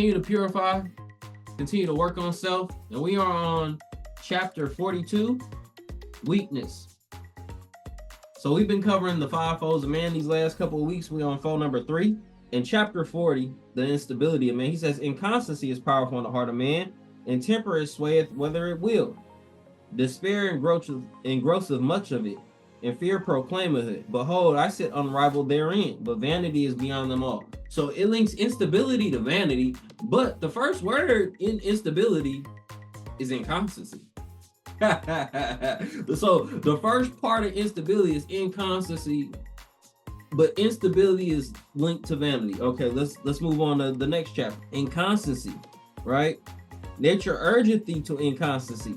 continue to purify, continue to work on self. And we are on chapter 42, weakness. So we've been covering the five folds of man these last couple of weeks. We're on fold number 3. In chapter 40, the instability of man, he says, inconstancy is powerful in the heart of man, and temper swayeth whether it will. Despair engrosseth much of it, and fear proclaimeth it. Behold, I sit unrivaled therein, but vanity is beyond them all. So it links instability to vanity, but the first word in instability is inconstancy. So the first part of instability is inconstancy, but instability is linked to vanity. Okay, let's move on to the next chapter. Inconstancy, right? Nature urgeth thee to inconstancy.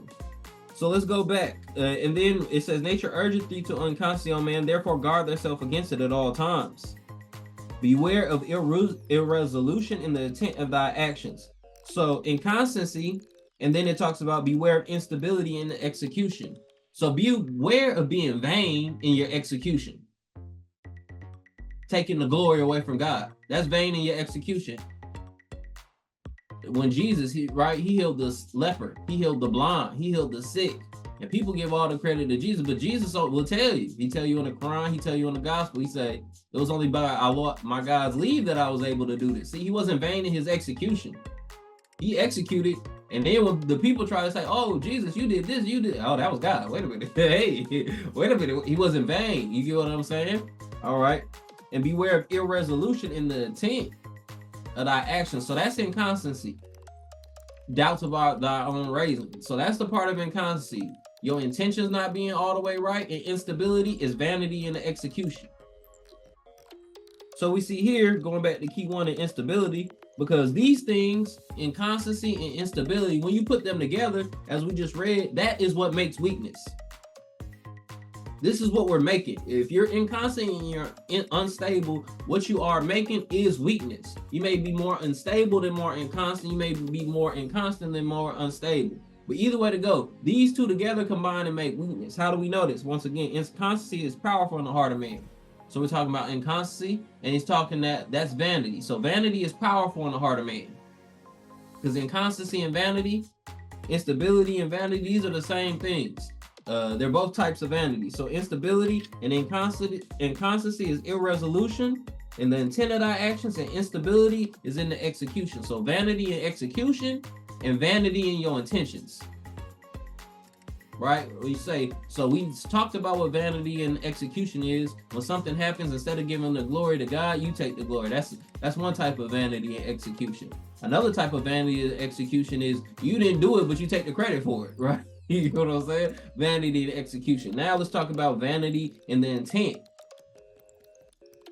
So let's go back. And then it says, nature urgeth thee to inconstancy, O man, therefore guard thyself against it at all times. Beware of irresolution in the intent of thy actions. So inconstancy, and then it talks about beware of instability in the execution. So beware of being vain in your execution. Taking the glory away from God. That's vain in your execution. When Jesus, he healed the leper, he healed the blind, he healed the sick. And people give all the credit to Jesus, but Jesus will tell you. He tell you in the Quran, he tell you in the gospel, he say, it was only by my God's leave that I was able to do this. See, he wasn't vain in his execution. He executed, and then when the people try to say, oh, Jesus, you did this, you did, oh, that was God. Wait a minute. Hey, wait a minute. He wasn't vain. You get what I'm saying? All right. And beware of irresolution in the intent of thy actions. So that's inconstancy. Doubts about thy own raising. So that's the part of inconstancy. Your intentions not being all the way right, and instability is vanity in the execution. So we see here, going back to key one in instability, because these things, inconstancy and instability, when you put them together, as we just read, that is what makes weakness. This is what we're making. If you're inconstant and you're unstable, what you are making is weakness. You may be more unstable than more inconstant. You may be more inconstant than more unstable. But either way to go, these two together combine and make weakness. How do we know this? Once again, inconstancy is powerful in the heart of man. So we're talking about inconstancy, and he's talking that's vanity. So vanity is powerful in the heart of man. Because inconstancy and vanity, instability and vanity, these are the same things. They're both types of vanity. So instability and inconstancy is irresolution in the intent of thy actions, and instability is in the execution. So vanity in execution and vanity in your intentions. Right? We say, so we talked about what vanity and execution is. When something happens, instead of giving the glory to God, you take the glory. That's one type of vanity and execution. Another type of vanity and execution is you didn't do it, but you take the credit for it, right? You know what I'm saying? Vanity and execution. Now let's talk about vanity and the intent.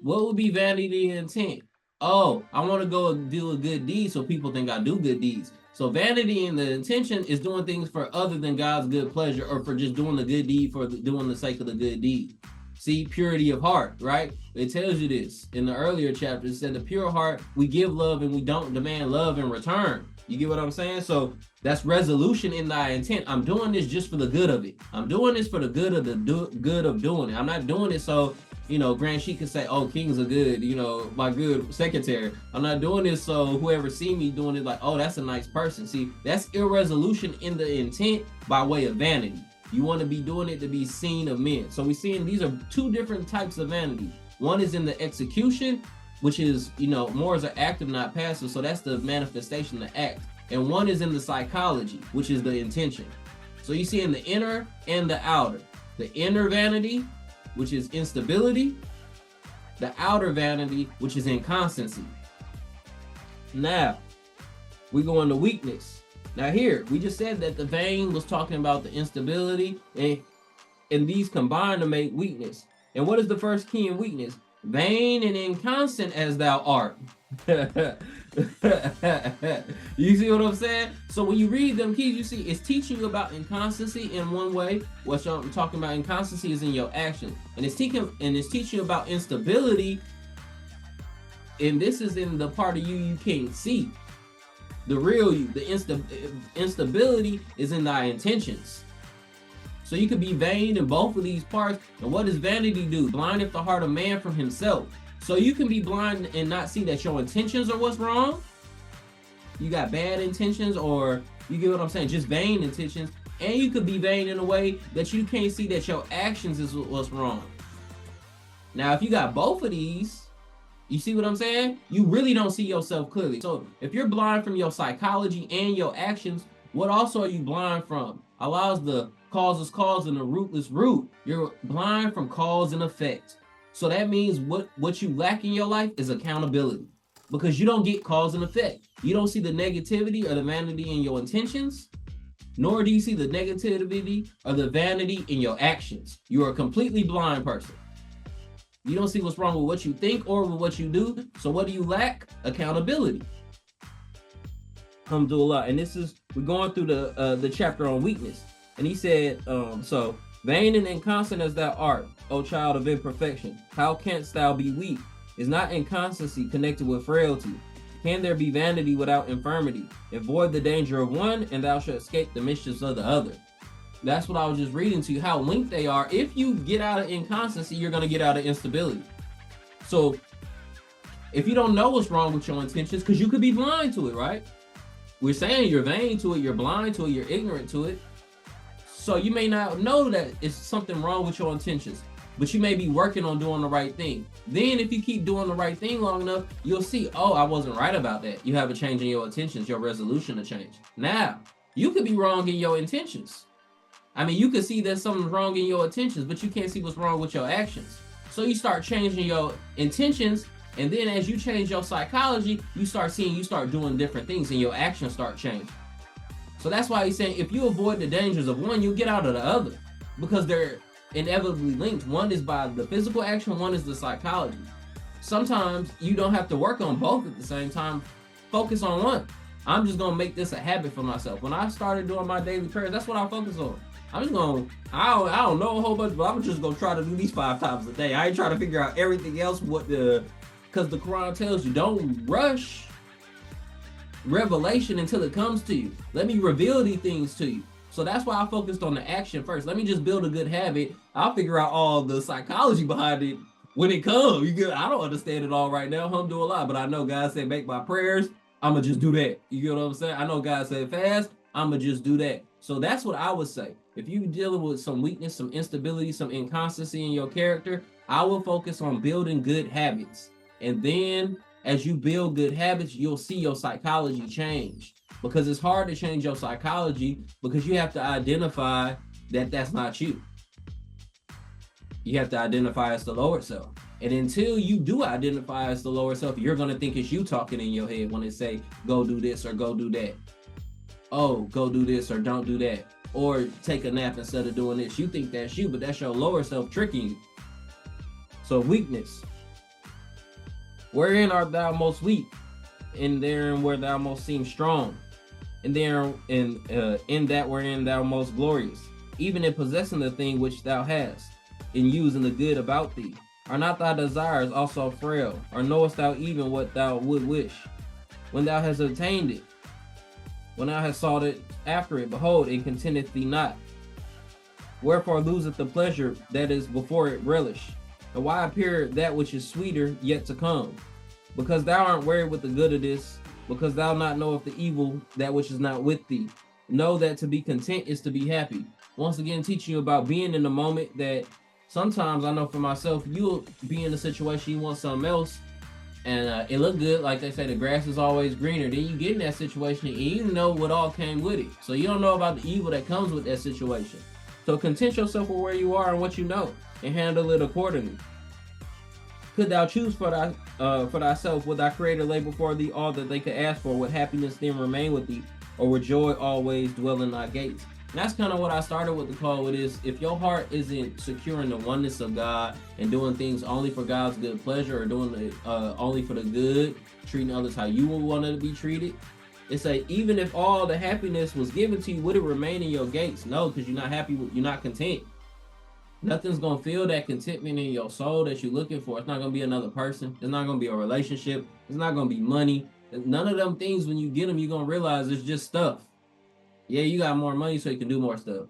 What would be vanity and intent? Oh, I want to go do a good deed so people think I do good deeds. So vanity and the intention is doing things for other than God's good pleasure, or for just doing the good deed for doing the sake of the good deed. See, purity of heart, right? It tells you this. In the earlier chapters, it said the pure heart, we give love and we don't demand love in return. You get what I'm saying? So that's resolution in thy intent. I'm doing this just for the good of it. I'm doing this for the good of good of doing it. I'm not doing it so, Grand Sheik can say, oh, kings are good, my good secretary. I'm not doing this so whoever see me doing it like, oh, that's a nice person. See, that's irresolution in the intent by way of vanity. You want to be doing it to be seen of men. So we're seeing these are two different types of vanity. One is in the execution, which is, more as an active, not passive. So that's the manifestation, the act. And one is in the psychology, which is the intention. So you see in the inner and the outer. The inner vanity, which is instability. The outer vanity, which is inconstancy. Now, we go into weakness. Now here, we just said that the vain was talking about the instability, and these combine to make weakness. And what is the first key in weakness? Vain and inconstant as thou art. You see what I'm saying? So when you read them keys, you see it's teaching you about inconstancy in one way. What I'm talking about inconstancy is in your action, and it's teaching you about instability. And this is in the part of you can't see. The real you, the instability is in thy intentions. So you could be vain in both of these parts. And what does vanity do? Blindeth the heart of man from himself. So you can be blind and not see that your intentions are what's wrong. you got bad intentions, or you get what I'm saying, just vain intentions. And you could be vain in a way that you can't see that your actions is what's wrong. Now, if you got both of these, you see what I'm saying? You really don't see yourself clearly. So if you're blind from your psychology and your actions, what also are you blind from? Allows the causeless cause and the rootless root. You're blind from cause and effect. So that means what you lack in your life is accountability, because you don't get cause and effect. You don't see the negativity or the vanity in your intentions, nor do you see the negativity or the vanity in your actions. You are a completely blind person. You don't see what's wrong with what you think or with what you do. So what do you lack? Accountability. Alhamdulillah. And this is, we're going through the chapter on weakness. And he said, so vain and inconstant as thou art, O child of imperfection, how canst thou be weak? Is not inconstancy connected with frailty? Can there be vanity without infirmity? Avoid the danger of one, and thou shalt escape the mischiefs of the other. That's what I was just reading to you, how linked they are. If you get out of inconstancy, you're going to get out of instability. So if you don't know what's wrong with your intentions, because you could be blind to it, right? We're saying you're vain to it, you're blind to it, you're ignorant to it. So you may not know that it's something wrong with your intentions, but you may be working on doing the right thing. Then if you keep doing the right thing long enough, you'll see, oh, I wasn't right about that. You have a change in your intentions, your resolution to change. Now, you could be wrong in your intentions. I mean, you can see that something's wrong in your intentions, but you can't see what's wrong with your actions. So you start changing your intentions, and then as you change your psychology, you start doing different things, and your actions start changing. So that's why he's saying, if you avoid the dangers of one, you'll get out of the other, because they're inevitably linked. One is by the physical action, one is the psychology. Sometimes you don't have to work on both at the same time. Focus on one. I'm just gonna make this a habit for myself. When I started doing my daily prayers, that's what I focus on. I'm just gonna, I don't know a whole bunch, but I'm just gonna try to do these 5 times a day. I ain't trying to figure out everything else, because the Quran tells you, don't rush revelation until it comes to you. Let me reveal these things to you. So that's why I focused on the action first. Let me just build a good habit. I'll figure out all the psychology behind it when it comes. I don't understand it all right now, alhamdulillah, but I know God said make my prayers. I'm gonna just do that. You get what I'm saying? I know God said fast. I'm gonna just do that. So that's what I would say. If you're dealing with some weakness, some instability, some inconstancy in your character, I will focus on building good habits. And then as you build good habits, you'll see your psychology change, because it's hard to change your psychology, because you have to identify that that's not you. You have to identify as the lower self. And until you do identify as the lower self, you're going to think it's you talking in your head when it say, go do this or go do that. Oh, go do this or don't do that. Or take a nap instead of doing this. You think that's you, but that's your lower self tricking you. So weakness. Wherein art thou most weak? In therein where thou most seem strong. And there in that wherein thou most glorious. Even in possessing the thing which thou hast. In using the good about thee. Are not thy desires also frail? Or knowest thou even what thou would wish? When thou hast obtained it. When thou hast sought it after it, behold, it contenteth thee not. Wherefore loseth the pleasure that is before it relish. And why appear that which is sweeter yet to come? Because thou art wearied with the good of this, because thou not knowest the evil that which is not with thee. Know that to be content is to be happy. Once again, teaching you about being in the moment, that sometimes I know for myself, you'll be in a situation you want something else, and it look good, like they say, the grass is always greener. Then you get in that situation and you know what all came with it. So you don't know about the evil that comes with that situation. So content yourself with where you are and what you know, and handle it accordingly. Could thou choose for thyself, would thy creator lay before thee all that they could ask for, would happiness then remain with thee, or would joy always dwell in thy gates? And that's kind of what I started with the call with, is if your heart isn't securing the oneness of God and doing things only for God's good pleasure, or doing it only for the good, treating others how you would want to be treated, it's like, even if all the happiness was given to you, would it remain in your gates? No, because you're not happy, you're not content. Nothing's going to feel that contentment in your soul that you're looking for. It's not going to be another person. It's not going to be a relationship. It's not going to be money. None of them things, when you get them, you're going to realize it's just stuff. Yeah, you got more money so you can do more stuff.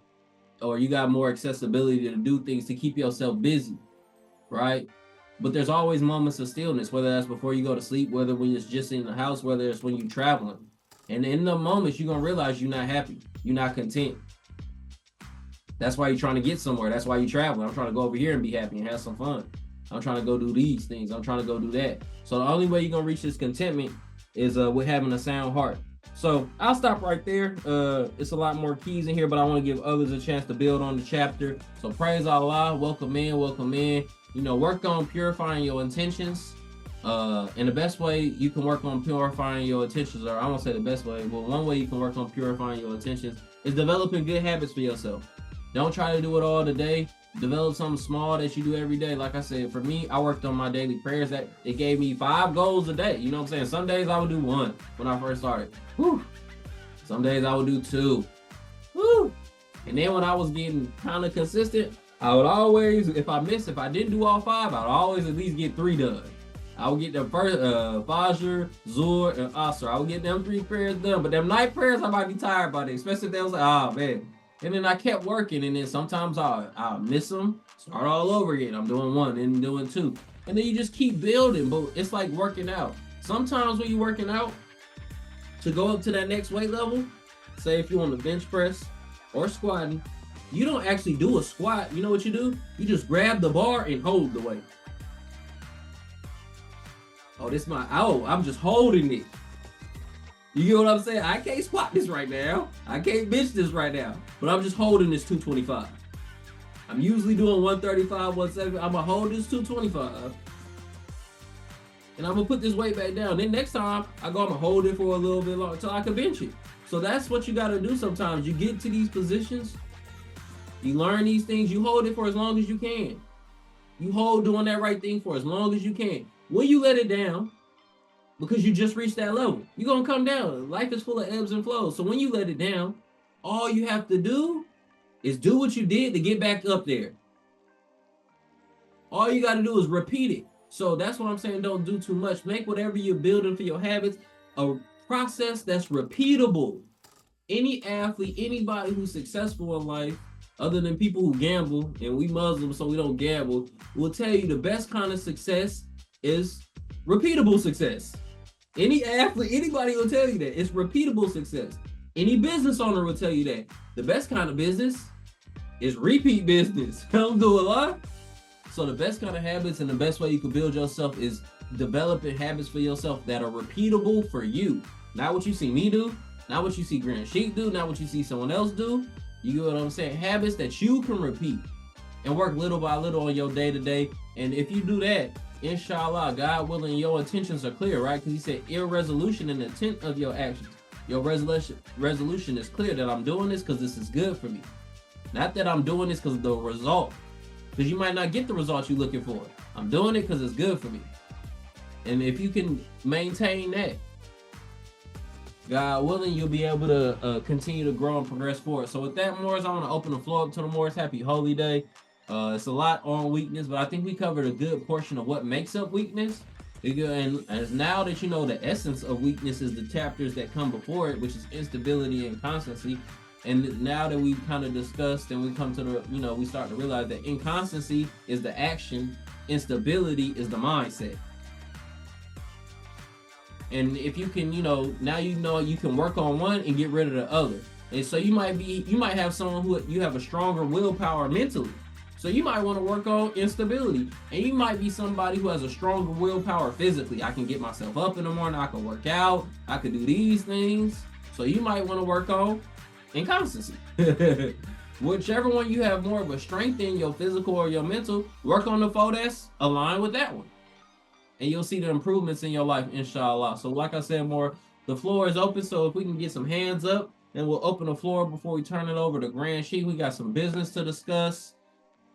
Or you got more accessibility to do things to keep yourself busy, right? But there's always moments of stillness, whether that's before you go to sleep, whether when it's just in the house, whether it's when you're traveling. And in the moments, you're gonna realize you're not happy, you're not content. That's why you're trying to get somewhere. That's why you travel. I'm trying to go over here and be happy and have some fun. I'm trying to go do these things. I'm trying to go do that. So the only way you're gonna reach this contentment is with having a sound heart. So I'll stop right there. It's a lot more keys in here, but I want to give others a chance to build on the chapter. So praise Allah, welcome in, welcome in. You know, work on purifying your intentions. And the best way you can work on purifying your intentions, or I won't say the best way, but one way you can work on purifying your intentions is developing good habits for yourself. Don't try to do it all today. Develop something small that you do every day. Like I said, for me, I worked on my daily prayers. That it gave me 5 goals a day. You know what I'm saying? Some days I would do 1 when I first started. Whew. Some days I would do 2. Whew. And then when I was getting kind of consistent, I would always, if I didn't do all 5, I'd always at least get 3 done. I would get the first Fajr, Zuhr, and Asr. I would get them 3 prayers done. But them night prayers, I might be tired by them, especially if they was like, oh man. And then I kept working, and then sometimes I'll miss them, start all over again. I'm doing 1 and doing 2. And then you just keep building, but it's like working out. Sometimes when you're working out, to go up to that next weight level, say if you're on the bench press or squatting, you don't actually do a squat. You know what you do? You just grab the bar and hold the weight. I'm just holding it. You get what I'm saying? I can't squat this right now. I can't bench this right now. But I'm just holding this 225. I'm usually doing 135, 170. I'm going to hold this 225. And I'm going to put this weight back down. Then next time, I'm going to hold it for a little bit longer until I can bench it. So that's what you got to do sometimes. You get to these positions. You learn these things. You hold it for as long as you can. You hold doing that right thing for as long as you can. When you let it down, because you just reached that level, you're going to come down. Life is full of ebbs and flows. So when you let it down, all you have to do is do what you did to get back up there. All you got to do is repeat it. So that's what I'm saying. Don't do too much. Make whatever you're building for your habits a process that's repeatable. Any athlete, anybody who's successful in life, other than people who gamble, and we Muslims, so we don't gamble, will tell you the best kind of success is repeatable success. Any athlete, anybody will tell you that. It's repeatable success. Any business owner will tell you that. The best kind of business is repeat business. Alhamdulillah. So the best kind of habits and the best way you can build yourself is developing habits for yourself that are repeatable for you. Not what you see me do, not what you see Grand Sheik do, not what you see someone else do. You get what I'm saying? Habits that you can repeat and work little by little on your day-to-day. And if you do that, inshallah, God willing, your intentions are clear, right? Because he said, irresolution in the intent of your actions. Your resolution is clear that I'm doing this because this is good for me. Not that I'm doing this because of the result. Because you might not get the results you're looking for. I'm doing it because it's good for me. And if you can maintain that, God willing, you'll be able to continue to grow and progress forward. So with that, Moors, I want to open the floor up to the Moors. Happy Holy Day. It's a lot on weakness, but I think we covered a good portion of what makes up weakness. And as now that you know the essence of weakness is the chapters that come before it, which is instability and constancy. And now that we've kind of discussed and we come to the, we start to realize that inconstancy is the action, instability is the mindset. And if you can, now you can work on one and get rid of the other. And so you might have someone who you have a stronger willpower mentally. So you might want to work on instability. And you might be somebody who has a stronger willpower physically. I can get myself up in the morning, I can work out, I can do these things. So you might want to work on inconstancy. Whichever one you have more of a strength in, your physical or your mental, work on the four that's aligned with that one. And you'll see the improvements in your life, inshallah. So like I said, more, the floor is open. So if we can get some hands up, and we'll open the floor before we turn it over to Grand Sheik. We got some business to discuss.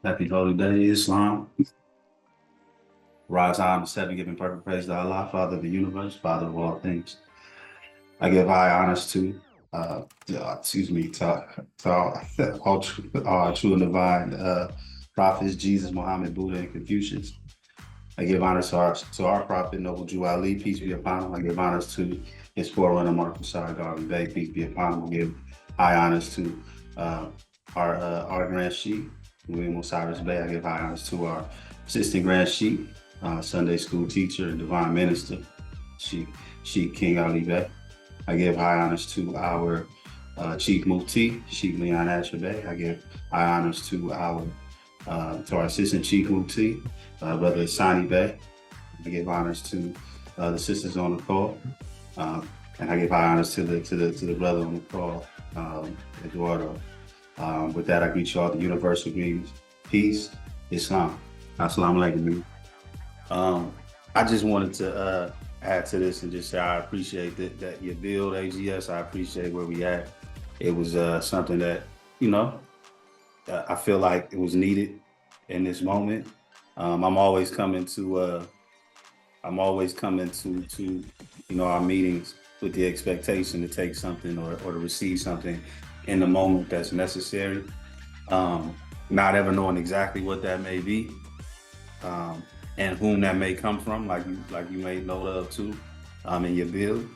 Happy Holy Day, Islam. Rise on the 7, giving perfect praise to Allah, Father of the universe, Father of all things. I give high honors to all true and divine prophets, Jesus, Muhammad, Buddha, and Confucius. I give honors to our prophet, Noble Jew Ali, peace be upon him. I give honors to his forerunner, Marcus Garvey Bay, peace be upon him. I give high honors to our Grand Sheik, William Osiris Bay. I give high honors to our assistant Grand Sheik, Sunday school teacher and divine minister, Sheik King Ali Bay. I give high honors to our Chief Mufti, Sheik Leon Asher. I give high honors to our Assistant Chief Mufti, Brother Sani Bey. I give honors to the sisters on the call, and I give high honors to the brother on the call, Eduardo. With that, I greet you all the universal greetings, peace, Islam. Assalamu alaikum. I just wanted to add to this and just say I appreciate that you build AGS. I appreciate where we at. It was something that, I feel like it was needed in this moment. I'm always coming to our meetings with the expectation to take something or to receive something in the moment that's necessary. Not ever knowing exactly what that may be, and whom that may come from, like you made note of too, in your build.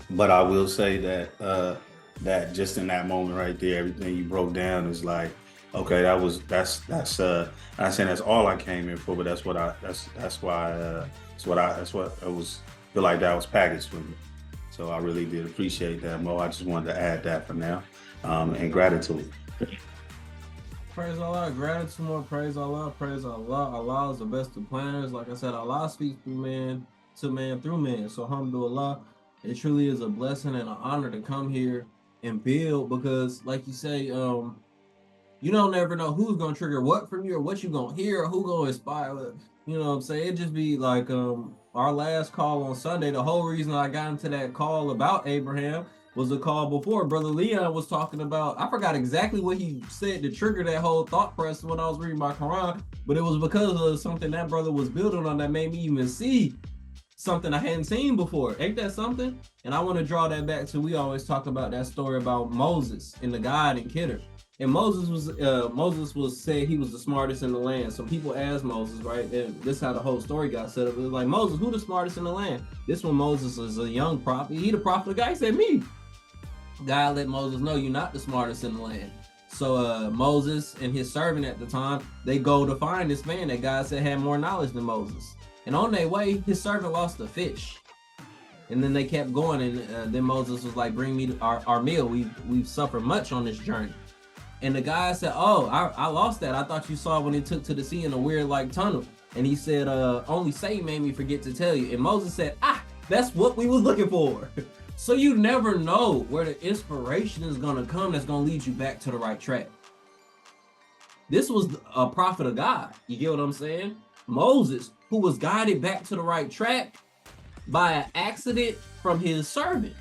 But I will say that just in that moment right there, everything you broke down is like, okay, that's I'm not saying that's all I came here for, but that's what it was. Feel like that was packaged for me. So I really did appreciate that, Mo. I just wanted to add that for now, and gratitude. Praise Allah, gratitude, more praise Allah, praise Allah. Allah is the best of planners. Like I said, Allah speaks through man to man through man. So alhamdulillah, it truly is a blessing and an honor to come here and build, because like you say, you don't never know who's gonna trigger what from you or what you gonna hear or who gonna inspire. You know what I'm saying? It just be like our last call on Sunday. The whole reason I got into that call about Abraham was a call before Brother Leon was talking about. I forgot exactly what he said to trigger that whole thought process when I was reading my Quran, but it was because of something that brother was building on that made me even see something I hadn't seen before. Ain't that something? And I want to draw that back to, we always talk about that story about Moses and the God and Kidder. And Moses was said he was the smartest in the land. So people asked Moses, right? And this is how the whole story got set up. It was like, Moses, who the smartest in the land? This one, Moses is a young prophet. He the prophet of God. He said, me. God let Moses know you're not the smartest in the land. So Moses and his servant at the time, they go to find this man that God said had more knowledge than Moses. And on their way, his servant lost a fish. And then they kept going, and then Moses was like, bring me our meal. We've suffered much on this journey. And the guy said, oh, I lost that. I thought you saw when it took to the sea in a weird like tunnel. And he said, only Satan made me forget to tell you. And Moses said, that's what we was looking for. So you never know where the inspiration is going to come that's going to lead you back to the right track. This was a prophet of God. You get what I'm saying? Moses, who was guided back to the right track by an accident from his servant.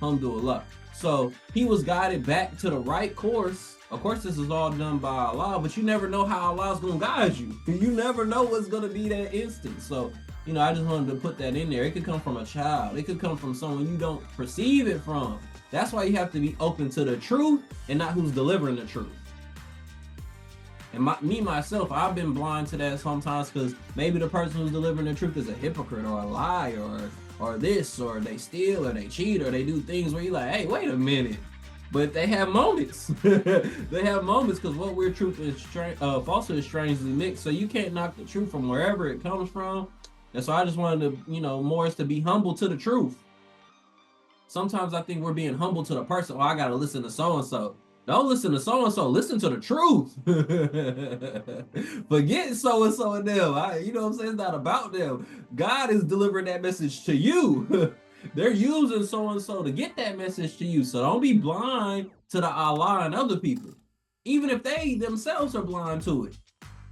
Alhamdulillah. So he was guided back to the right course. Of course, this is all done by Allah, but you never know how Allah's going to guide you. You never know what's going to be that instant. So, I just wanted to put that in there. It could come from a child. It could come from someone you don't perceive it from. That's why you have to be open to the truth and not who's delivering the truth. And myself, I've been blind to that sometimes, because maybe the person who's delivering the truth is a hypocrite or a liar or this, or they steal or they cheat or they do things where you're like, hey, wait a minute. But they have moments. They have moments, because what we're truth and falsehood is strangely mixed. So you can't knock the truth from wherever it comes from. And so I just wanted to, more is to be humble to the truth. Sometimes I think we're being humble to the person. Oh, I got to listen to so-and-so. Don't listen to so-and-so. Listen to the truth. Forget so-and-so and them. You know what I'm saying? It's not about them. God is delivering that message to you. They're using so-and-so to get that message to you. So don't be blind to the Allah and other people. Even if they themselves are blind to it.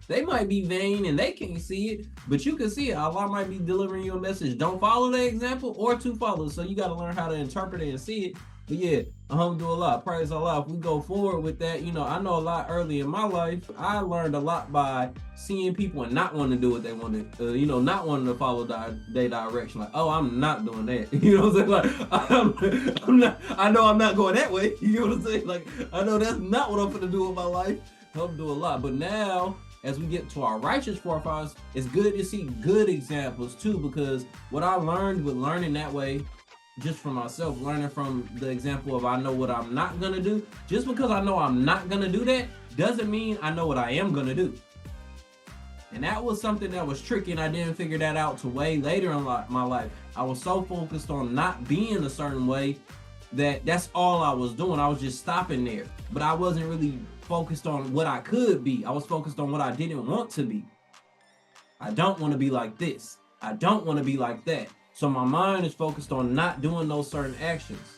They might be vain and they can't see it, but you can see it. Allah might be delivering you a message. Don't follow the example or to follow. So you got to learn how to interpret it and see it. But yeah, alhamdulillah, praise Allah. If we go forward with that, I know a lot early in my life, I learned a lot by seeing people and not wanting to do what they wanted, not wanting to follow their direction. Like, oh, I'm not doing that. You know what I'm saying? Like, I'm not, I know I'm not going that way. You know what I'm saying? Like, I know that's not what I'm going to do with my life. Alhamdulillah. But now, as we get to our righteous forefathers, it's good to see good examples too, because what I learned with learning that way, just for myself, learning from the example of I know what I'm not gonna do. Just because I know I'm not gonna do that doesn't mean I know what I am gonna do. And that was something that was tricky, and I didn't figure that out till way later in my life. I was so focused on not being a certain way that's all I was doing. I was just stopping there. But I wasn't really focused on what I could be. I was focused on what I didn't want to be. I don't want to be like this. I don't want to be like that. So my mind is focused on not doing those certain actions.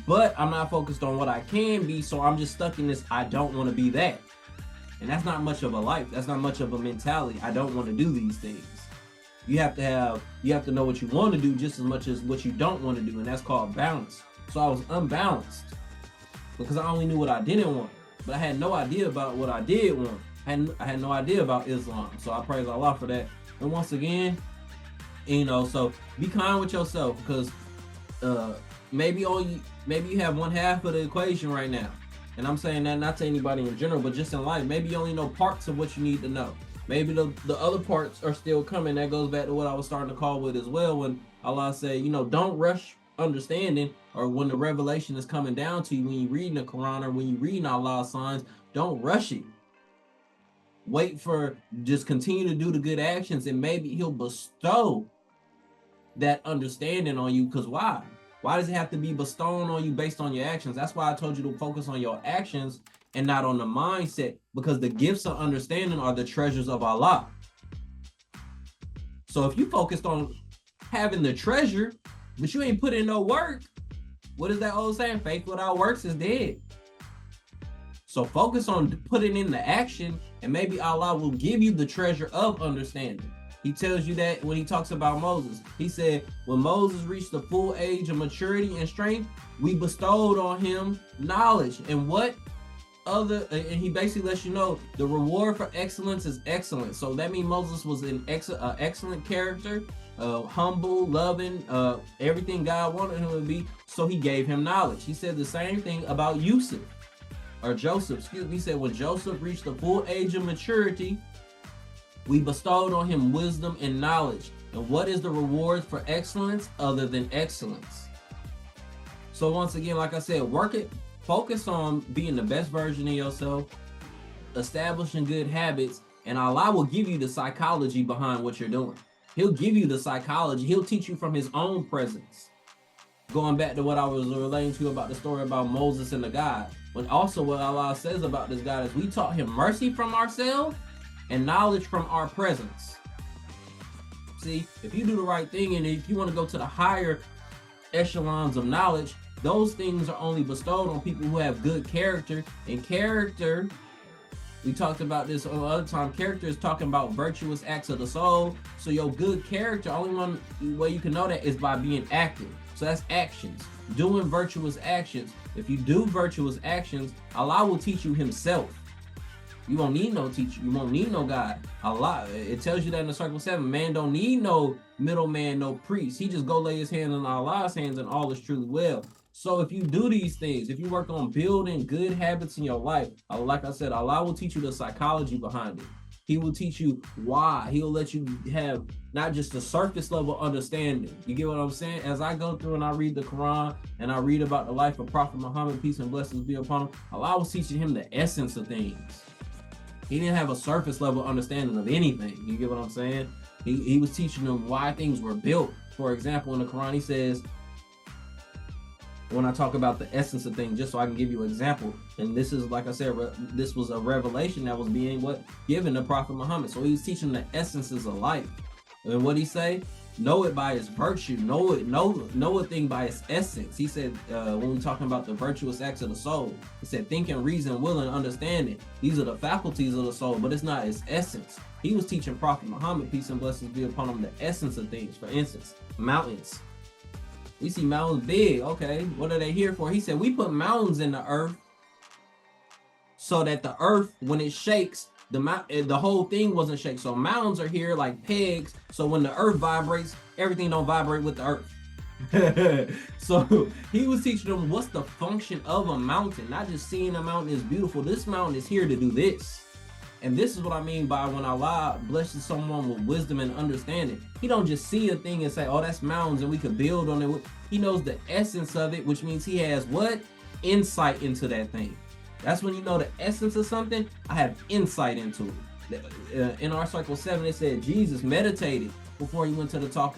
But I'm not focused on what I can be, so I'm just stuck in this, I don't want to be that. And that's not much of a life. That's not much of a mentality. I don't want to do these things. You have to know what you want to do just as much as what you don't want to do, and that's called balance. So I was unbalanced because I only knew what I didn't want, but I had no idea about what I did want. I had no idea about Islam. So I praise Allah for that. And once again, so be kind with yourself, because maybe you have one half of the equation right now. And I'm saying that not to anybody in general, but just in life. Maybe you only know parts of what you need to know. Maybe the other parts are still coming. That goes back to what I was starting to call with as well, when Allah said, don't rush understanding, or when the revelation is coming down to you, when you're reading the Quran or when you're reading Allah's signs, don't rush it. Just continue to do the good actions, and maybe He'll bestow that understanding on you. Because why? Why does it have to be bestowed on you based on your actions? That's why I told you to focus on your actions and not on the mindset, because the gifts of understanding are the treasures of Allah. So if you focused on having the treasure, but you ain't put in no work, what is that old saying? Faith without works is dead. So focus on putting in the action, and maybe Allah will give you the treasure of understanding. He tells you that when He talks about Moses. He said, when Moses reached the full age of maturity and strength, we bestowed on him knowledge. And and He basically lets you know the reward for excellence is excellence. So that means Moses was an excellent character, humble, loving, everything God wanted him to be. So He gave him knowledge. He said the same thing about Joseph. He said, when Joseph reached the full age of maturity, we bestowed on him wisdom and knowledge. And what is the reward for excellence other than excellence? So once again, like I said, focus on being the best version of yourself, establishing good habits, and Allah will give you the psychology behind what you're doing. He'll give you the psychology. He'll teach you from His own presence. Going back to what I was relating to about the story about Moses and the God. But also what Allah says about this God is we taught him mercy from ourselves and knowledge from our presence. See, if you do the right thing, and if you want to go to the higher echelons of knowledge, those things are only bestowed on people who have good character. And character, we talked about this other time, character is talking about virtuous acts of the soul. So your good character, only one way you can know that is by being active. So that's actions, doing virtuous actions. If you do virtuous actions, Allah will teach you Himself. You won't need no teacher. You won't need no God. Allah, it tells you that in the Circle 7. Man don't need no middleman, no priest. He just go lay his hand in Allah's hands, and all is truly well. So if you do these things, if you work on building good habits in your life, like I said, Allah will teach you the psychology behind it. He will teach you why. He'll let you have not just the surface level understanding. You get what I'm saying? As I go through and I read the Quran and I read about the life of Prophet Muhammad, peace and blessings be upon him, Allah was teaching him the essence of things. He didn't have a surface level understanding of anything. You get what I'm saying? He was teaching them why things were built. For example, in the Quran, He says, when I talk about the essence of things, just so I can give you an example, and this is, like I said, this was a revelation that was being given to Prophet Muhammad. So He's teaching the essences of life. And what He say? Know it by its virtue. Know a thing by its essence. He said, when we're talking about the virtuous acts of the soul, He said, thinking, reason, will, and understanding. These are the faculties of the soul, but it's not its essence. He was teaching Prophet Muhammad, peace and blessings be upon him, the essence of things. For instance, mountains. We see mountains big. Okay, what are they here for? He said, we put mountains in the earth so that the earth, when it shakes, the whole thing wasn't shake. So mountains are here like pegs. So when the earth vibrates, everything don't vibrate with the earth. So He was teaching them what's the function of a mountain, not just seeing a mountain is beautiful. This mountain is here to do this. And this is what I mean by when Allah blesses someone with wisdom and understanding. He don't just see a thing and say, oh, that's mountains and we could build on it. He knows the essence of it, which means he has what? Insight into that thing. That's when you know the essence of something. I have insight into it. In our Cycle 7, it said Jesus meditated before he went to the talk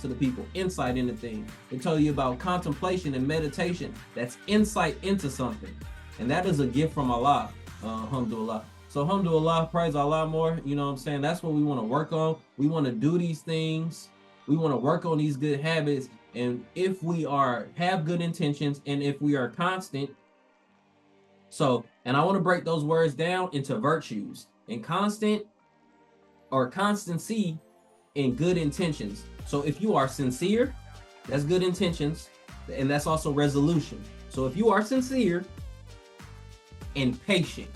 to the people, insight into things. It told you about contemplation and meditation. That's insight into something. And that is a gift from Allah. Alhamdulillah. So alhamdulillah, praise Allah more. You know what I'm saying? That's what we want to work on. We want to do these things. We want to work on these good habits. And if we have good intentions, and if we are constant. So, and I want to break those words down into virtues. And constant or constancy in good intentions. So if you are sincere, that's good intentions. And that's also resolution. So if you are sincere and patient,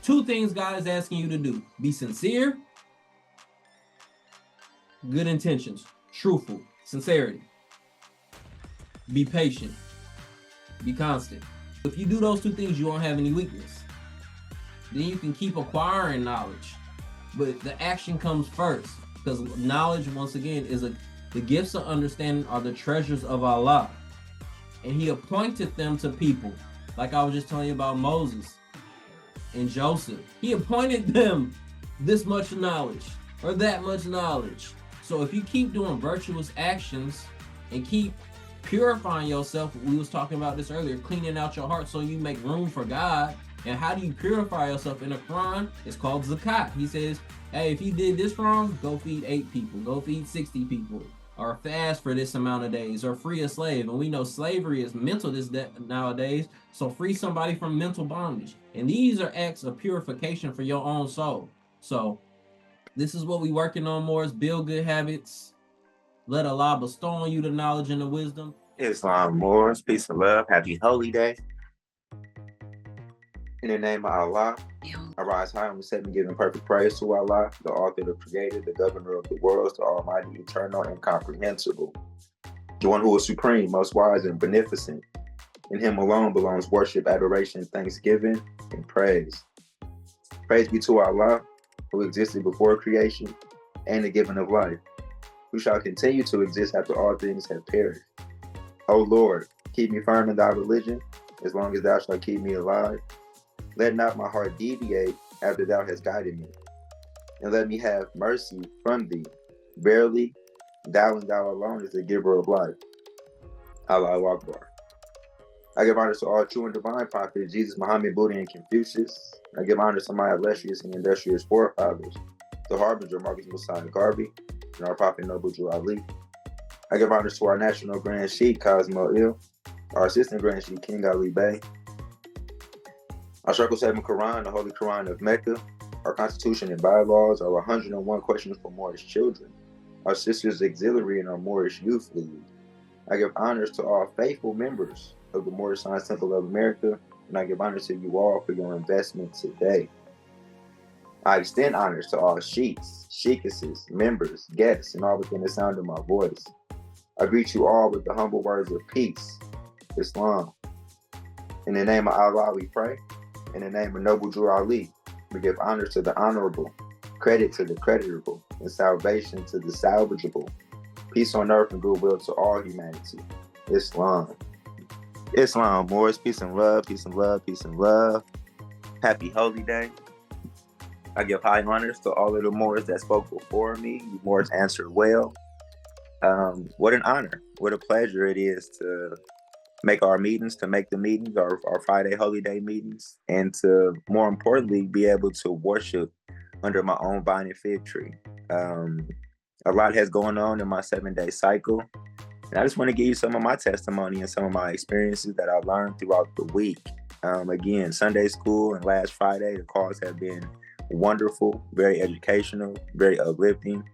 two things God is asking you to do: be sincere, good intentions, truthful, sincerity. Be patient, be constant. If you do those two things, you won't have any weakness. Then you can keep acquiring knowledge, but the action comes first, because knowledge, once again, is the gifts of understanding are the treasures of Allah, and he appointed them to people. Like I was just telling you about Moses and Joseph. He appointed them this much knowledge or that much knowledge. So if you keep doing virtuous actions and keep purifying yourself, we was talking about this earlier, cleaning out your heart so you make room for God. And how do you purify yourself? In the Quran, it's called zakat. He says, hey, if you did this wrong, go feed 8 people, go feed 60 people, or fast for this amount of days, or free a slave. And we know slavery is mental nowadays, so free somebody from mental bondage. And these are acts of purification for your own soul. So this is what we working on more, is build good habits. Let Allah bestow on you the knowledge and the wisdom. Islam, Moors, peace and love. Happy holy day. In the name of Allah, I rise high on the seven, giving perfect praise to Allah, the author, the creator, the governor of the worlds, the almighty, eternal, and incomprehensible, the one who is supreme, most wise, and beneficent. In him alone belongs worship, adoration, thanksgiving, and praise. Praise be to Allah, who existed before creation and the giving of life, who shall continue to exist after all things have perished. O Lord, keep me firm in thy religion, as long as thou shalt keep me alive. Let not my heart deviate after thou hast guided me, and let me have mercy from thee. Verily, thou and thou alone is the giver of life. Allahu Akbar. I give honor to all true and divine prophets, Jesus, Muhammad, Buddha, and Confucius. I give honor to my illustrious and industrious forefathers, the harbinger Marcus Messiah Garvey, and our prophet Noble Drew Ali. I give honor to our national Grand Sheik, Cosmo Il, our assistant Grand Sheik, King Ali Bey, our Circle 7 Quran, the Holy Quran of Mecca, our Constitution and bylaws, our 101 questions for Moorish children, our Sisters Auxiliary, and our Moorish Youth League. I give honors to all faithful members of the Moorish Science Temple of America, and I give honor to you all for your investment today. I extend honors to all sheiks, sheikesses, members, guests, and all within the sound of my voice. I greet you all with the humble words of peace, Islam. In the name of Allah we pray. In the name of Noble Drew Ali, we give honors to the honorable, credit to the creditable, and salvation to the salvageable. Peace on earth and goodwill to all humanity. Islam. Islam, Moors, peace and love, peace and love, peace and love. Happy holy day. I give high honors to all of the Moors that spoke before me. You Moors answered well. What an honor, what a pleasure it is to make our meetings, to make the meetings, our Friday Holy Day meetings, and to, more importantly, be able to worship under my own vine and fig tree. A lot has gone on in my 7-day cycle, and I just want to give you some of my testimony and some of my experiences that I learned throughout the week. Again, Sunday school and last Friday, the calls have been wonderful, very educational, very uplifting.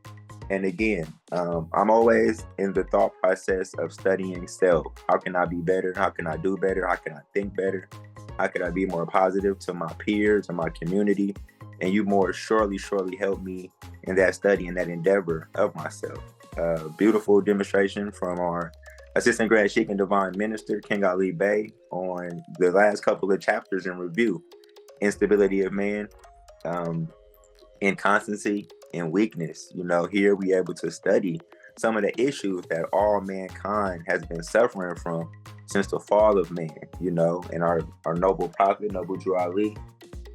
And again, I'm always in the thought process of studying self. How can I be better? How can I do better? How can I think better? How can I be more positive to my peers and my community? And you more surely help me in that study and that endeavor of myself. Beautiful demonstration from our Assistant Grand Sheik and Divine Minister, King Ali Bey, on the last couple of chapters in review. Instability of man, inconstancy, and weakness. You know, here we able to study some of the issues that all mankind has been suffering from since the fall of man, you know, and our noble prophet, Noble Drew Ali,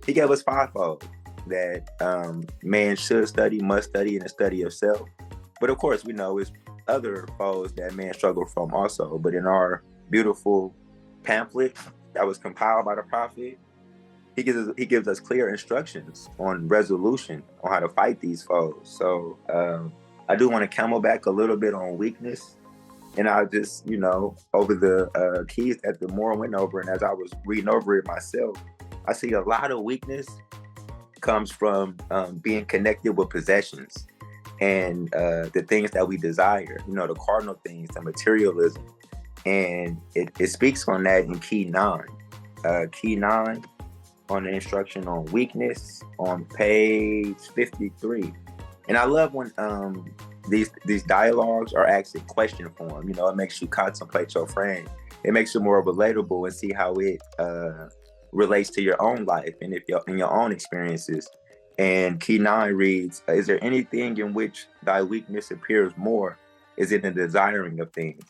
he gave us fivefold that man should study, must study, in the study of self. But of course, we know it's other foes that man struggle from also. But in our beautiful pamphlet that was compiled by the prophet, he gives us clear instructions on resolution, on how to fight these foes. So I do want to camelback a little bit on weakness. And I just, over the keys that the Moor went over, and as I was reading over it myself, I see a lot of weakness comes from being connected with possessions and the things that we desire, the cardinal things, the materialism. And it speaks on that in key 9. Key 9 on the instruction on weakness on page 53. And I love when these dialogues are actually question form. It makes you contemplate your friend. It makes you more relatable and see how it relates to your own life and in your own experiences. And key 9 reads, is there anything in which thy weakness appears more? Is it in the desiring of things?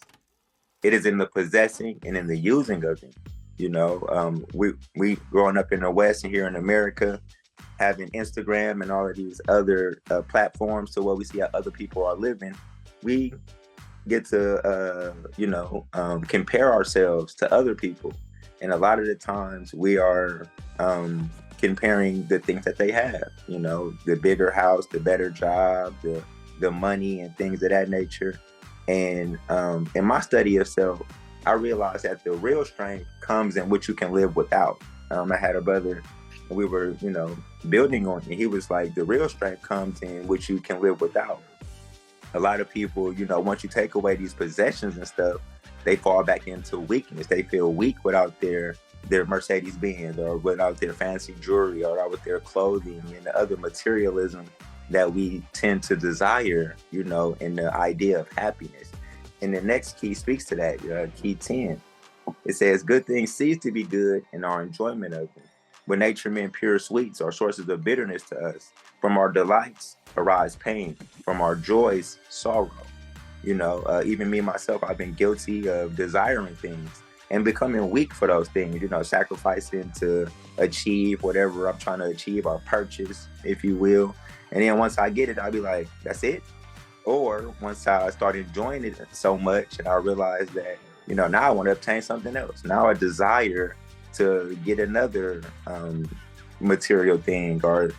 It is in the possessing and in the using of them. We growing up in the West and here in America, having Instagram and all of these other platforms to where we see how other people are living, we get to, compare ourselves to other people. And a lot of the times we are comparing the things that they have, the bigger house, the better job, the money and things of that nature. And in my study of self, I realized that the real strength comes in what you can live without. I had a brother, and we were, building on it. He was like, the real strength comes in what you can live without. A lot of people, once you take away these possessions and stuff, they fall back into weakness. They feel weak without their Mercedes Benz, or without their fancy jewelry, or with their clothing and the other materialism that we tend to desire, in the idea of happiness. And the next key speaks to that, key 10. It says, good things cease to be good in our enjoyment of them. When nature men pure sweets are sources of bitterness to us. From our delights arise pain. From our joys, sorrow. Even me, myself, I've been guilty of desiring things and becoming weak for those things, sacrificing to achieve whatever I'm trying to achieve or purchase, if you will. And then once I get it, I'll be like, that's it? Or once I start enjoying it so much and I realize that, now I want to obtain something else. Now I desire to get another material thing or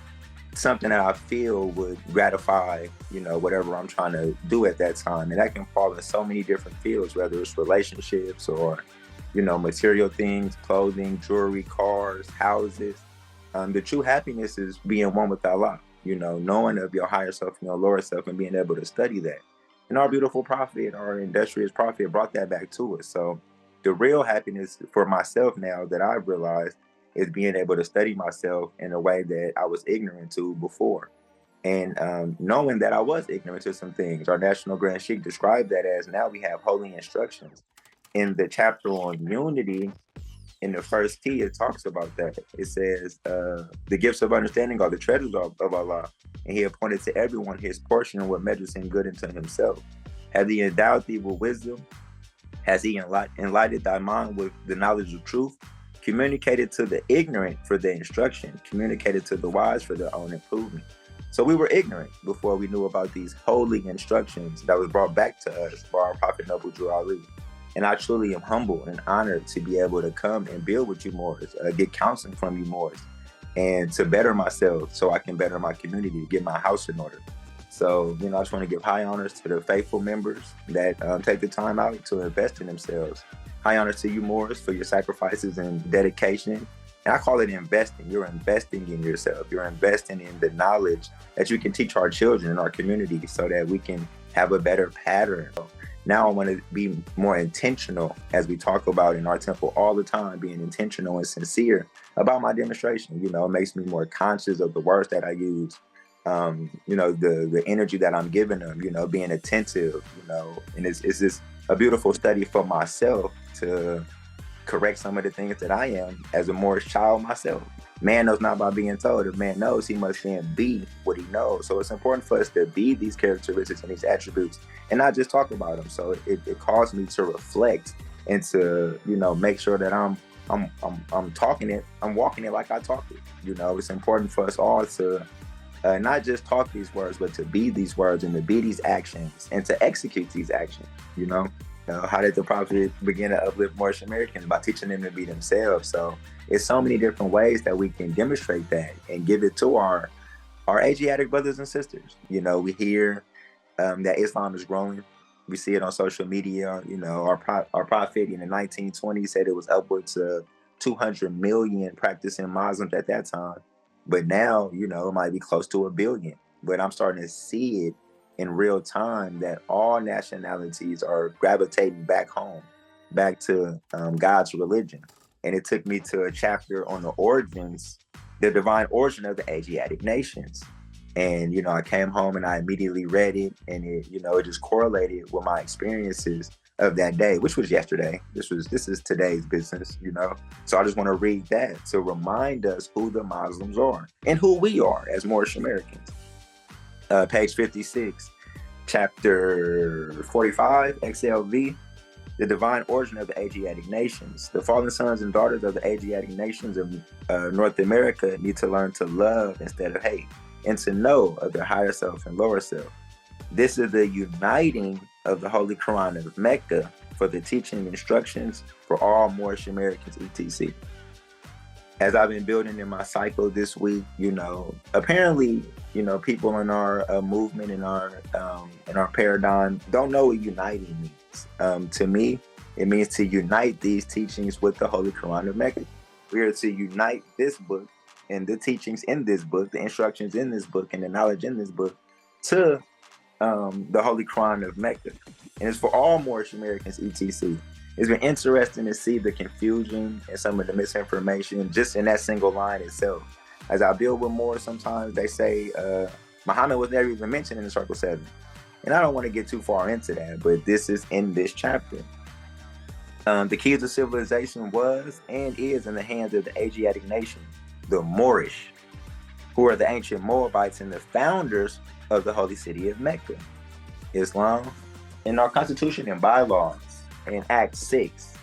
something that I feel would gratify, whatever I'm trying to do at that time. And that can fall in so many different fields, whether it's relationships or, material things, clothing, jewelry, cars, houses. The true happiness is being one with Allah, knowing of your higher self and your lower self and being able to study that. And our beautiful prophet, our industrious prophet, brought that back to us. So the real happiness for myself now that I've realized is being able to study myself in a way that I was ignorant to before. And knowing that I was ignorant to some things. Our National Grand Sheik described that as now we have holy instructions. In the chapter on unity, in the first key, it talks about that. It says, the gifts of understanding are the treasures of Allah, and he appointed to everyone his portion and what measures him good unto himself. Have he endowed thee with wisdom? Has he enlightened thy mind with the knowledge of truth? Communicated to the ignorant for their instruction, communicated to the wise for their own improvement. So we were ignorant before we knew about these holy instructions that was brought back to us by our Prophet Noble Drew Ali. And I truly am humbled and honored to be able to come and build with you more, get counseling from you more, and to better myself so I can better my community, get my house in order. So, I just want to give high honors to the faithful members that take the time out to invest in themselves. High honors to you, Morris, for your sacrifices and dedication. And I call it investing. You're investing in yourself. You're investing in the knowledge that you can teach our children in our community so that we can have a better pattern. Now I want to be more intentional, as we talk about in our temple all the time, being intentional and sincere about my demonstration. It makes me more conscious of the words that I use, the energy that I'm giving them, being attentive, and it's just a beautiful study for myself to correct some of the things that I am as a Moorish child myself. Man knows not by being told. If man knows, he must then be what he knows. So it's important for us to be these characteristics and these attributes and not just talk about them. So it caused me to reflect and to, make sure that I'm I'm talking it, I'm walking it like I talk it. You know, it's important for us all to not just talk these words, but to be these words and to be these actions and to execute these actions. You know, how did the prophet begin to uplift Moorish Americans? By teaching them to be themselves. So it's so many different ways that we can demonstrate that and give it to our Asiatic brothers and sisters. You know, we hear that Islam is growing. We see it on social media. You know, our prophet in the 1920s said it was upwards of 200 million practicing Muslims at that time. But now, you know, it might be close to 1 billion. But I'm starting to see it in real time that all nationalities are gravitating back home, back to God's religion. And it took me to a chapter on the origins, the divine origin of the Asiatic nations. And, you know, I came home and I immediately read it, and it, you know, it just correlated with my experiences of that day, which was yesterday. This is today's business, you know. So I just want to read that to remind us who the Muslims are and who we are as Moorish Americans. Page 56, chapter 45, XLV, the divine origin of the Asiatic nations. The fallen sons and daughters of the Asiatic nations of North America need to learn to love instead of hate, and to know of their higher self and lower self. This is the uniting of the Holy Quran of Mecca for the teaching and instructions for all Moorish Americans, etc. As I've been building in my cycle this week, you know, apparently, you know, people in our movement, in our paradigm, don't know what uniting means. To me, it means to unite these teachings with the Holy Quran of Mecca. We are to unite this book and the teachings in this book, the instructions in this book, and the knowledge in this book to the Holy Quran of Mecca. And it's for all Moorish Americans, etc. It's been interesting to see the confusion and some of the misinformation just in that single line itself. As I build with more, sometimes they say Muhammad was never even mentioned in the Circle 7. And I don't want to get too far into that, but this is in this chapter. The keys of civilization was and is in the hands of the Asiatic nation, the Moorish, who are the ancient Moabites and the founders of the holy city of Mecca. Islam, in our constitution and bylaws, in Act 6,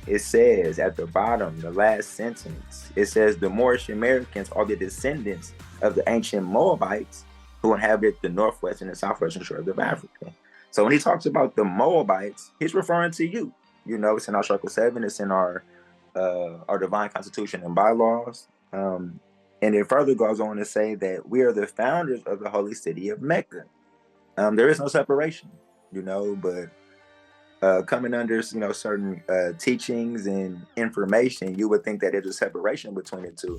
it says at the bottom, the last sentence, it says the Moorish Americans are the descendants of the ancient Moabites who inhabited the northwestern and southwestern shores of Africa. So when he talks about the Moabites, he's referring to you. You know, it's in our Circle 7, it's in our divine constitution and bylaws. And it further goes on to say that we are the founders of the holy city of Mecca. There is no separation, you know, but coming under, you know, certain teachings and information, you would think that there's a separation between the two.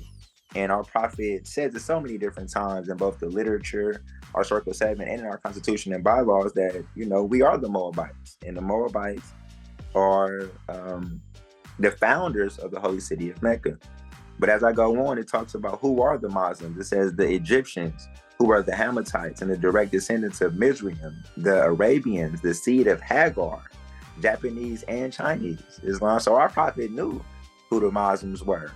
And our prophet says it so many different times in both the literature, our Circle 7, and in our constitution and bylaws that, you know, we are the Moabites. And the Moabites are the founders of the holy city of Mecca. But as I go on, it talks about who are the Muslims. It says the Egyptians, who are the Hammatites and the direct descendants of Mizraim, the Arabians, the seed of Hagar, Japanese and Chinese, Islam. So our prophet knew who the Muslims were.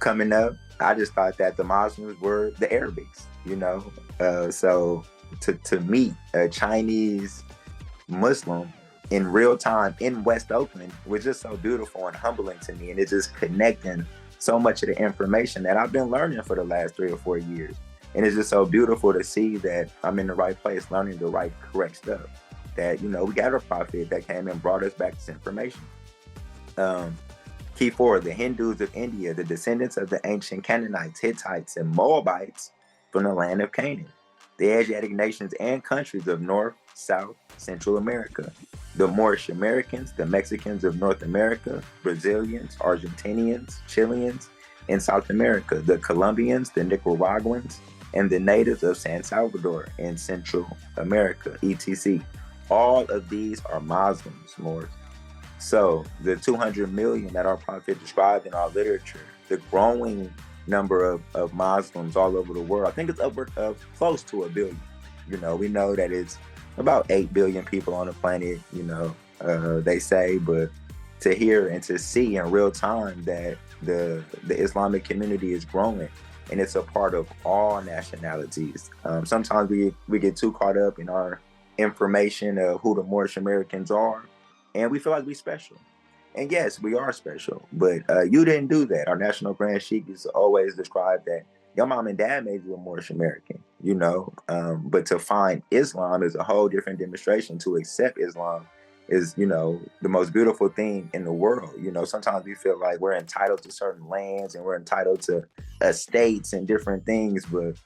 Coming up, I just thought that the Muslims were the Arabics, you know. So to meet a Chinese Muslim in real time in West Oakland was just so beautiful and humbling to me. And it's just connecting so much of the information that I've been learning for the last 3 or 4 years. And it's just so beautiful to see that I'm in the right place, learning the right, correct stuff. That, you know, we got a prophet that came and brought us back this information. Key 4, the Hindus of India, the descendants of the ancient Canaanites, Hittites, and Moabites from the land of Canaan. The Asiatic nations and countries of North, South, Central America. The Moorish Americans, the Mexicans of North America, Brazilians, Argentinians, Chileans in South America, the Colombians, the Nicaraguans, and the natives of San Salvador in Central America, etc. All of these are Muslims, Moors. So the 200 million that our prophet described in our literature, the growing number of Muslims all over the world, I think it's upward of close to 1 billion. You know, we know that it's about 8 billion people on the planet, you know, they say, but to hear and to see in real time that the Islamic community is growing and it's a part of all nationalities. Sometimes we get too caught up in our information of who the Moorish Americans are, and we feel like we're special. And yes, we are special, but you didn't do that. Our national grand Sheik is always described that your mom and dad made you a Moorish American, you know. But to find Islam is a whole different demonstration. To accept Islam is, you know, the most beautiful thing in the world. You know, sometimes we feel like we're entitled to certain lands and we're entitled to estates and different things, but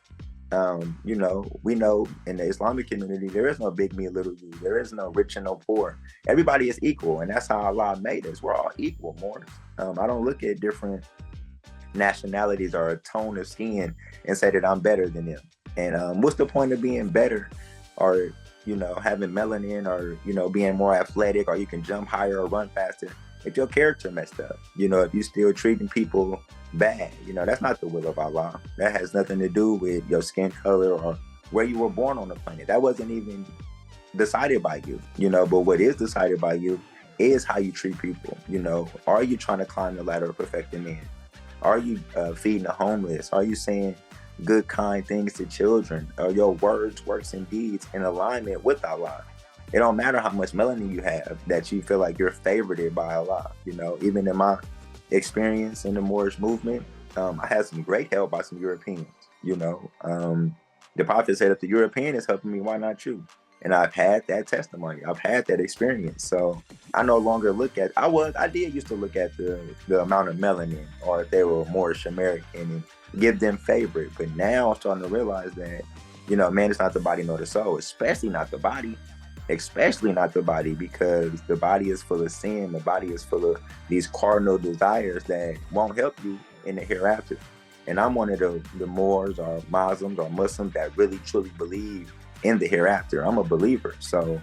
you know, we know in the Islamic community, there is no big me, little you. There is no rich and no poor. Everybody is equal, and that's how Allah made us. We're all equal, more. I don't look at different nationalities or a tone of skin and say that I'm better than them. And what's the point of being better, or, you know, having melanin, or, you know, being more athletic, or you can jump higher or run faster if your character messed up? You know, if you still treating people bad, you know, that's not the will of Allah. That has nothing to do with your skin color or where you were born on the planet. That wasn't even decided by you, you know. But what is decided by you is how you treat people. You know, are you trying to climb the ladder of perfecting man? Are you feeding the homeless? Are you saying good, kind things to children? Are your words, works, and deeds in alignment with Allah? It don't matter how much melanin you have, that you feel like you're favorited by Allah. You know, even in my experience in the Moorish movement, I had some great help by some Europeans. You know, the Prophet said, if the European is helping me, why not you? And I've had that testimony. I've had that experience. So I no longer look at, I did used to look at the amount of melanin, or if they were Moorish American, and give them favorite. But now I'm starting to realize that, you know, man, it's not the body nor the soul, especially not the body. Especially not the body, because the body is full of sin. The body is full of these cardinal desires that won't help you in the hereafter. And I'm one of the Moors or Muslims or Muslims that really truly believe in the hereafter. I'm a believer, so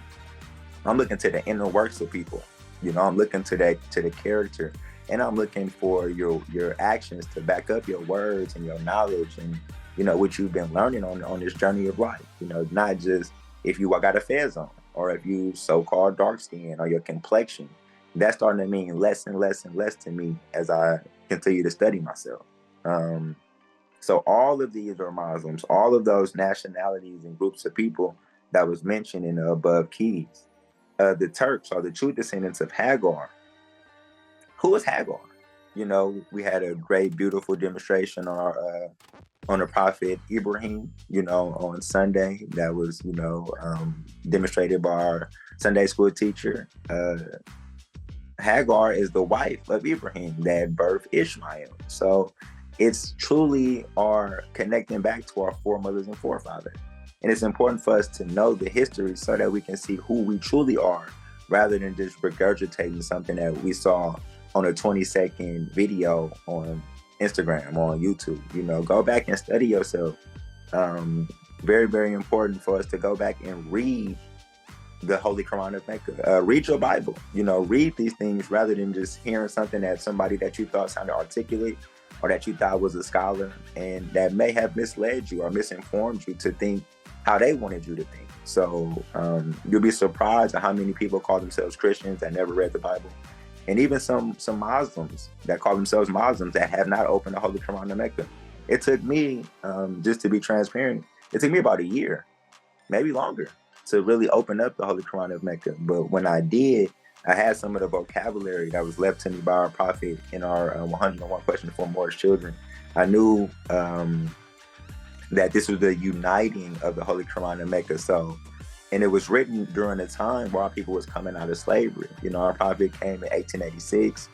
I'm looking to the inner works of people. You know, I'm looking to the character, and I'm looking for your actions to back up your words and your knowledge, and, you know, what you've been learning on this journey of life. You know, not just if you got a fez on, or if you so-called dark skin, or your complexion. That's starting to mean less and less and less to me as I continue to study myself. So all of these are Muslims, all of those nationalities and groups of people that was mentioned in the above keys. The Turks are the true descendants of Hagar. Who is Hagar? You know, we had a great, beautiful demonstration on the Prophet Ibrahim, you know, on Sunday. That was, you know, demonstrated by our Sunday school teacher. Hagar is the wife of Ibrahim that birthed Ishmael. So it's truly our connecting back to our foremothers and forefathers. And it's important for us to know the history so that we can see who we truly are, rather than just regurgitating something that we saw on a 20-second video on Instagram, on YouTube. You know, go back and study yourself. Very, very important for us to go back and read the Holy Quran of Mecca. Read your Bible. You know, read these things rather than just hearing something that somebody that you thought sounded articulate, or that you thought was a scholar, and that may have misled you or misinformed you to think how they wanted you to think. So you'll be surprised at how many people call themselves Christians that never read the Bible. And even some Muslims that call themselves Muslims that have not opened the Holy Quran of Mecca. It took me, just to be transparent, it took me about a year, maybe longer, to really open up the Holy Quran of Mecca. But when I did, I had some of the vocabulary that was left to me by our Prophet in our 101 Questions for Moorish Children. I knew that this was the uniting of the Holy Quran of Mecca. So, and it was written during a time where our people was coming out of slavery. You know, our Prophet came in 1886,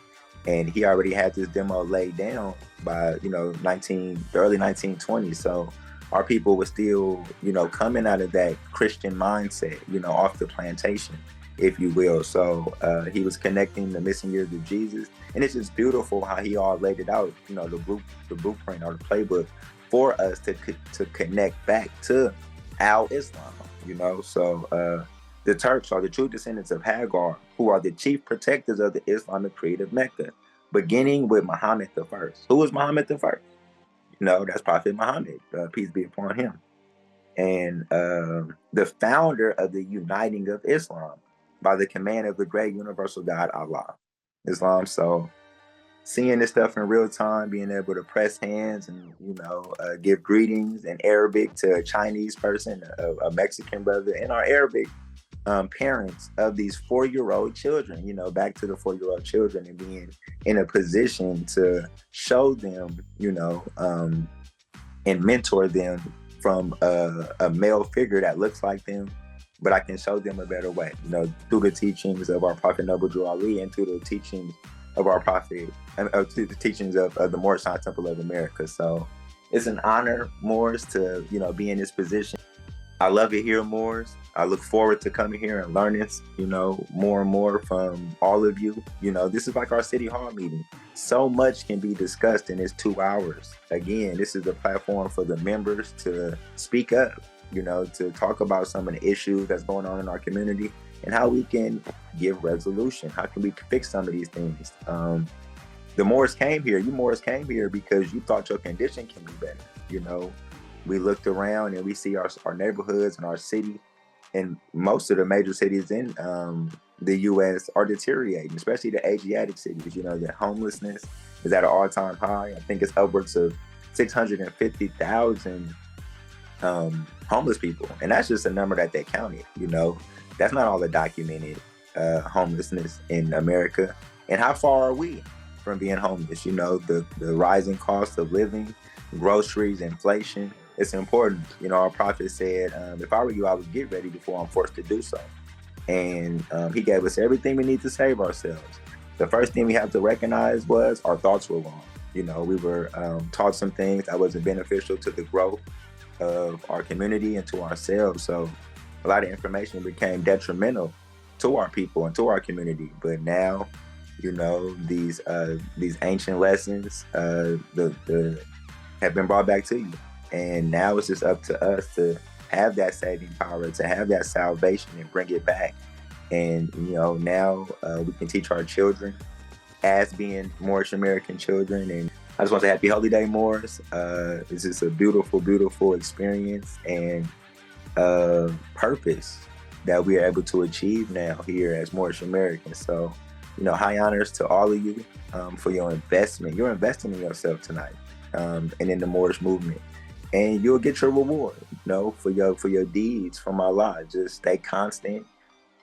and he already had this demo laid down by, you know, the early 1920s. So our people were still, you know, coming out of that Christian mindset, you know, off the plantation, if you will. So he was connecting the missing years of Jesus. And it's just beautiful how he all laid it out, you know, the blueprint or the playbook for us to connect back to Islam, you know. So the Turks are the true descendants of Hagar, who are the chief protectors of the Islamic creed of Mecca, beginning with Muhammad the First. Who was Muhammad the First? You know, that's Prophet Muhammad, peace be upon him. And the founder of the uniting of Islam by the command of the great universal God, Allah, Islam. So seeing this stuff in real time, being able to press hands and, you know, give greetings in Arabic to a Chinese person, a Mexican brother, in our Arabic parents of these 4-year-old children, back to the 4-year-old children, and being in a position to show them, and mentor them from a male figure that looks like them, but I can show them a better way, through the teachings of our Prophet Noble Drew Ali, and through the teachings of our Prophet, through the teachings of the Moorish Temple of America. So it's an honor, Moors, to, be in this position. I love it here, Moors. I look forward to coming here and learning, more and more from all of you. This is like our city hall meeting. So much can be discussed in this 2 hours. Again, this is a platform for the members to speak up, to talk about some of the issues that's going on in our community and how we can give resolution. How can we fix some of these things? The Moors came here. You Moors came here because you thought your condition can be better. We looked around and we see our neighborhoods and our city, and most of the major cities in the U.S. are deteriorating, especially the Asiatic cities. The homelessness is at an all-time high. I think it's upwards of 650,000 homeless people, and that's just a number that they counted. That's not all the documented homelessness in America. And how far are we from being homeless? The rising cost of living, groceries, inflation. It's important. Our prophet said, if I were you, I would get ready before I'm forced to do so. And he gave us everything we need to save ourselves. The first thing we have to recognize was our thoughts were wrong. We were taught some things that wasn't beneficial to the growth of our community and to ourselves. So a lot of information became detrimental to our people and to our community. But now, these ancient lessons have been brought back to you. And now it's just up to us to have that saving power, to have that salvation and bring it back. And, now we can teach our children as being Moorish American children. And I just want to say happy Holy Day, Moors. It's just a beautiful, beautiful experience and purpose that we are able to achieve now here as Moorish Americans. So, high honors to all of you for your investment. You're investing in yourself tonight and in the Moorish movement. And you'll get your reward, for your deeds from Allah. Just stay constant.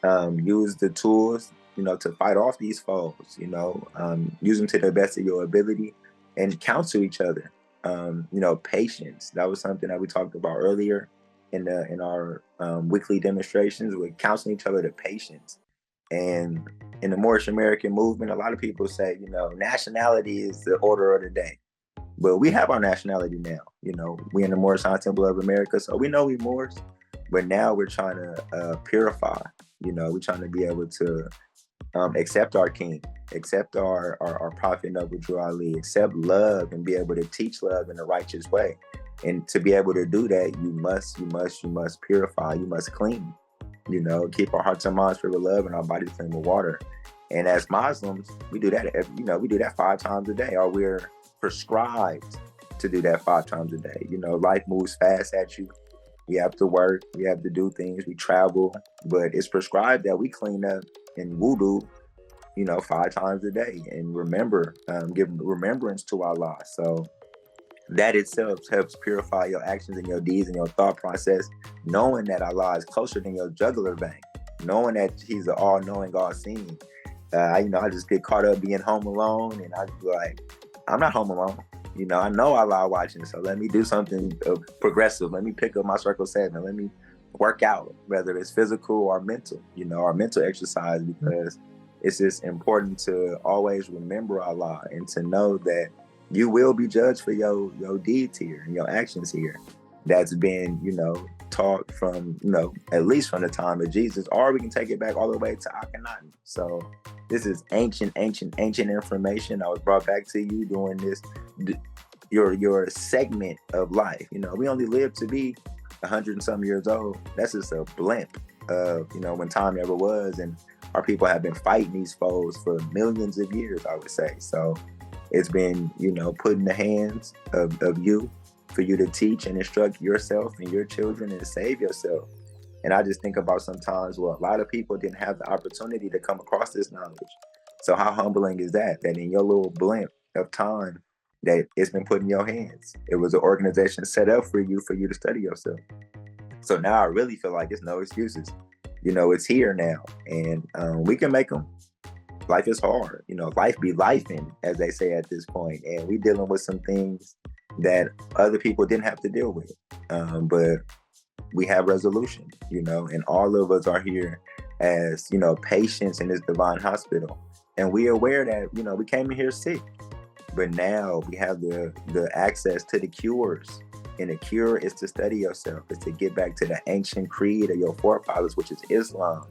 Use the tools, to fight off these foes. Use them to the best of your ability, and counsel each other. Patience. That was something that we talked about earlier in our weekly demonstrations. We're counseling each other to patience. And in the Moorish American movement, a lot of people say, nationality is the order of the day. But we have our nationality now. We in the Moorish Temple of America, so we know we Moors. But now we're trying to purify. We're trying to be able to accept our King, accept our Prophet Noble Drew Ali, accept love, and be able to teach love in a righteous way. And to be able to do that, you must purify. You must clean. Keep our hearts and minds filled with love and our bodies clean with water. And as Muslims, we do that. We do that 5 times a day, or we're prescribed to do that 5 times a day. Life moves fast at you. We have to work. We have to do things. We travel, but it's prescribed that we clean up and wudu, 5 times a day, and give remembrance to Allah. So that itself helps purify your actions and your deeds and your thought process, knowing that Allah is closer than your jugular vein, knowing that He's the all-knowing, all-seeing. I just get caught up being home alone, and I be like, I'm not home alone. I know Allah watching, so let me do something progressive. Let me pick up my circle 7. Let me work out, whether it's physical or mental, or mental exercise, because it's just important to always remember Allah and to know that you will be judged for your deeds here and your actions here. That's been, taught from, at least from the time of Jesus, or we can take it back all the way to Akhenaten. So this is ancient information that was brought back to you during this, your segment of life. We only live to be 100 and some years old. That's just a blimp of, when time never was. And our people have been fighting these foes for millions of years, I would say. So it's been, put in the hands of you for you to teach and instruct yourself and your children and save yourself. And I just think about sometimes, a lot of people didn't have the opportunity to come across this knowledge. So how humbling is that in your little blimp of time that it's been put in your hands? It was an organization set up for you to study yourself. So now I really feel like it's no excuses. It's here now, and we can make them. Life is hard, life be lifing, as they say at this point, and we dealing with some things that other people didn't have to deal with, but we have resolution, and all of us are here as patients in this divine hospital, and we aware that we came in here sick, but now we have the access to the cures. And the cure is to study yourself, is to get back to the ancient creed of your forefathers, which is Islam.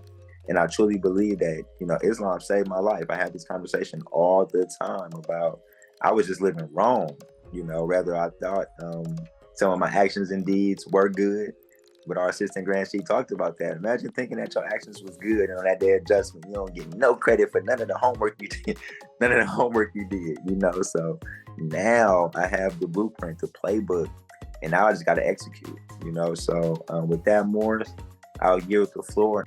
And I truly believe that, Islam saved my life. I have this conversation all the time about, I was just living wrong, rather I thought some of my actions and deeds were good. But our assistant Grand Sheik talked about that. Imagine thinking that your actions was good, and on that day of adjustment, you don't get no credit for none of the homework you did, So now I have the blueprint, the playbook, and now I just got to execute, So with that, Morris, I'll yield the floor.